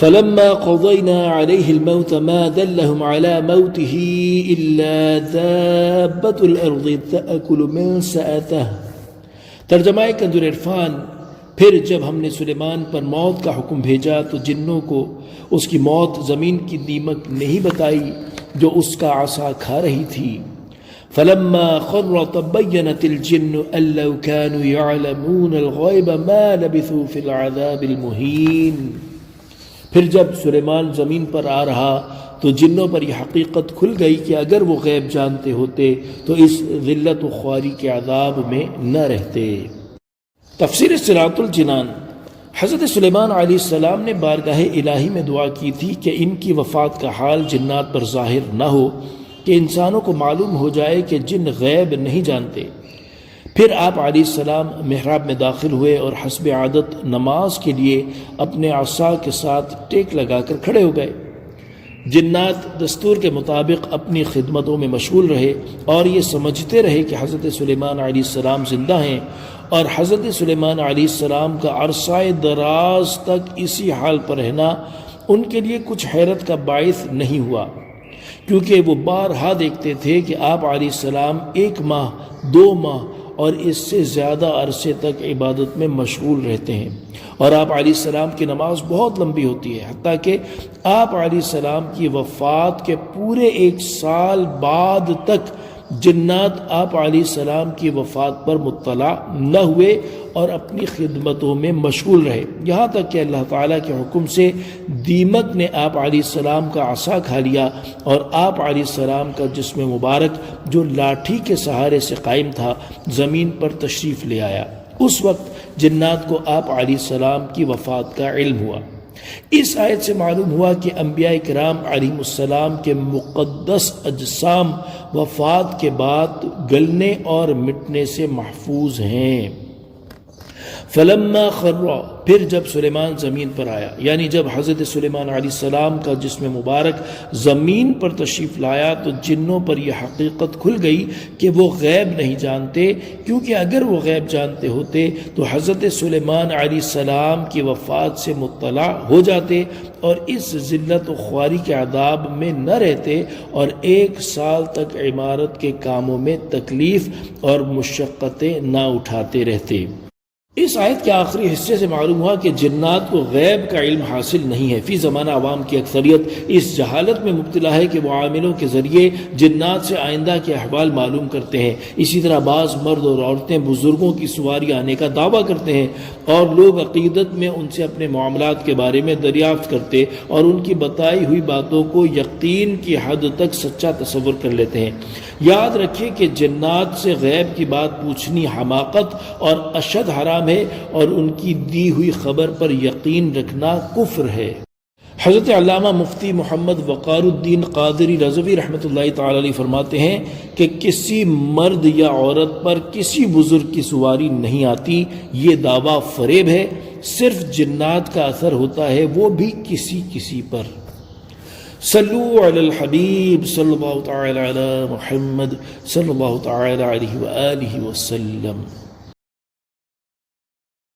فلما قضينا عليه الموت ما دلهم على موته إلا دابة الأرض تأكل من سأته۔ ترجمہ کنز العرفان: پھر جب ہم نے سلیمان پر موت کا حکم بھیجا تو جنوں کو اس کی موت زمین کی دیمک نہیں بتائی جو اس کا عصا کھا رہی تھی۔ فلما خر تبينت الجن أن لو كانوا يعلمون الغيب ما لبثوا في العذاب المهين۔ پھر جب سلیمان زمین پر آ رہا تو جنوں پر یہ حقیقت کھل گئی کہ اگر وہ غیب جانتے ہوتے تو اس ذلت و خواری کے عذاب میں نہ رہتے۔ تفسیر صراط الجنان: حضرت سلیمان علیہ السلام نے بارگاہ الہی میں دعا کی تھی کہ ان کی وفات کا حال جنات پر ظاہر نہ ہو، کہ انسانوں کو معلوم ہو جائے کہ جن غیب نہیں جانتے۔ پھر آپ علیہ السلام محراب میں داخل ہوئے اور حسب عادت نماز کے لیے اپنے عصا کے ساتھ ٹیک لگا کر کھڑے ہو گئے۔ جنات دستور کے مطابق اپنی خدمتوں میں مشغول رہے اور یہ سمجھتے رہے کہ حضرت سلیمان علیہ السلام زندہ ہیں، اور حضرت سلیمان علیہ السلام کا عرصہ دراز تک اسی حال پر رہنا ان کے لیے کچھ حیرت کا باعث نہیں ہوا، کیونکہ وہ بارہا دیکھتے تھے کہ آپ علیہ السلام 1 ماہ 2 ماہ اور اس سے زیادہ عرصے تک عبادت میں مشغول رہتے ہیں، اور آپ علیہ السلام کی نماز بہت لمبی ہوتی ہے، حتیٰ کہ آپ علیہ السلام کی وفات کے پورے 1 سال بعد تک جنات آپ علیہ السلام کی وفات پر مطلع نہ ہوئے اور اپنی خدمتوں میں مشغول رہے، یہاں تک کہ اللہ تعالیٰ کے حکم سے دیمک نے آپ علیہ السلام کا عصا کھا لیا اور آپ علیہ السلام کا جسم مبارک جو لاٹھی کے سہارے سے قائم تھا زمین پر تشریف لے آیا۔ اس وقت جنات کو آپ علیہ السلام کی وفات کا علم ہوا۔ اس آیت سے معلوم ہوا کہ انبیاء کرام علیہ السلام کے مقدس اجسام وفات کے بعد گلنے اور مٹنے سے محفوظ ہیں۔ فلما خر، پھر جب سلیمان زمین پر آیا، یعنی جب حضرت سلیمان علیہ السلام کا جسم مبارک زمین پر تشریف لایا تو جنوں پر یہ حقیقت کھل گئی کہ وہ غیب نہیں جانتے، کیونکہ اگر وہ غیب جانتے ہوتے تو حضرت سلیمان علیہ السلام کی وفات سے مطلع ہو جاتے اور اس ذلت و خواری کے عذاب میں نہ رہتے اور 1 سال تک عمارت کے کاموں میں تکلیف اور مشقتیں نہ اٹھاتے رہتے۔ اس آیت کے آخری حصے سے معلوم ہوا کہ جنات کو غیب کا علم حاصل نہیں ہے۔ فی زمانہ عوام کی اکثریت اس جہالت میں مبتلا ہے کہ وہ عاملوں کے ذریعے جنات سے آئندہ کے احوال معلوم کرتے ہیں۔ اسی طرح بعض مرد اور عورتیں بزرگوں کی سواری آنے کا دعویٰ کرتے ہیں اور لوگ عقیدت میں ان سے اپنے معاملات کے بارے میں دریافت کرتے اور ان کی بتائی ہوئی باتوں کو یقین کی حد تک سچا تصور کر لیتے ہیں۔ یاد رکھیں کہ جنات سے غیب کی بات پوچھنی حماقت اور اشد حرام ہے اور ان کی دی ہوئی خبر پر یقین رکھنا کفر ہے۔ حضرت علامہ مفتی محمد وقار الدین قادری رضوی رحمۃ اللہ تعالی علیہ فرماتے ہیں کہ کسی مرد یا عورت پر کسی بزرگ کی سواری نہیں آتی، یہ دعویٰ فریب ہے، صرف جنات کا اثر ہوتا ہے، وہ بھی کسی پر۔ صلو علی الحبیب صلی اللہ تعالی علی محمد صلی اللہ تعالی علیہ وآلہ وسلم۔